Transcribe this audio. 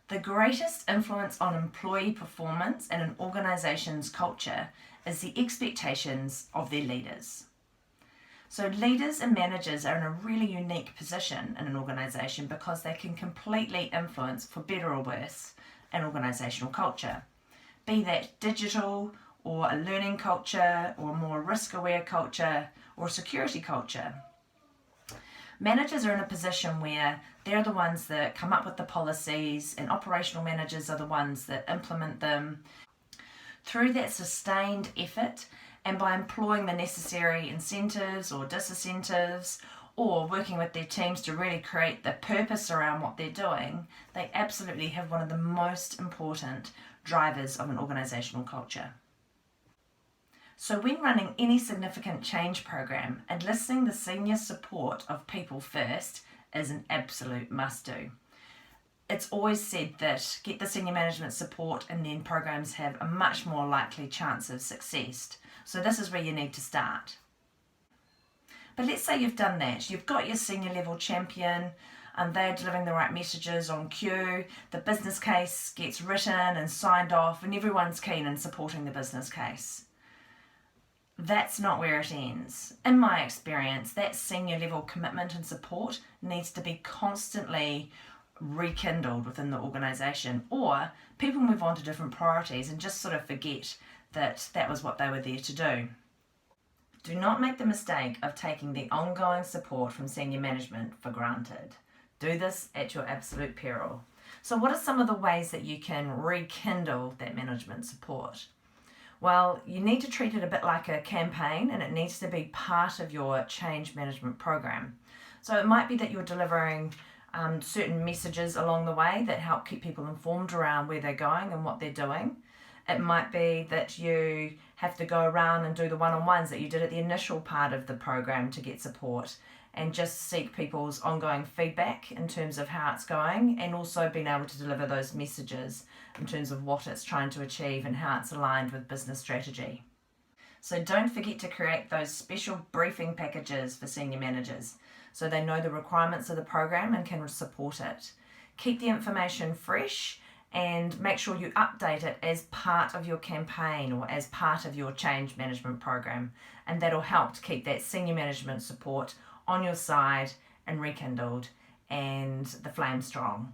The greatest influence on employee performance and an organisation's culture is the expectations of their leaders. So leaders and managers are in a really unique position in an organisation because they can completely influence, for better or worse, an organisational culture. Be that digital or a learning culture or a more risk-aware culture or a security culture. Managers are in a position where they're the ones that come up with the policies, and operational managers are the ones that implement them. Through that sustained effort and by employing the necessary incentives or disincentives or working with their teams to really create the purpose around what they're doing, they absolutely have one of the most important drivers of an organisational culture. So when running any significant change program, enlisting the senior support of people first is an absolute must-do. It's always said that get the senior management support and then programs have a much more likely chance of success. So this is where you need to start. But let's say you've done that. You've got your senior level champion and they're delivering the right messages on cue. The business case gets written and signed off and everyone's keen in supporting the business case. That's not where it ends. In my experience, that senior level commitment and support needs to be constantly rekindled within the organisation, or people move on to different priorities and just sort of forget that that was what they were there to do. Do not make the mistake of taking the ongoing support from senior management for granted. Do this at your absolute peril. So what are some of the ways that you can rekindle that management support? Well, you need to treat it a bit like a campaign, and it needs to be part of your change management program. So it might be that you're delivering certain messages along the way that help keep people informed around where they're going and what they're doing. It might be that you have to go around and do the one-on-ones that you did at the initial part of the program to get support and just seek people's ongoing feedback in terms of how it's going, and also being able to deliver those messages in terms of what it's trying to achieve and how it's aligned with business strategy. So don't forget to create those special briefing packages for senior managers so they know the requirements of the program and can support it. Keep the information fresh and make sure you update it as part of your campaign or as part of your change management program, and that'll help to keep that senior management support on your side and rekindled and the flame strong.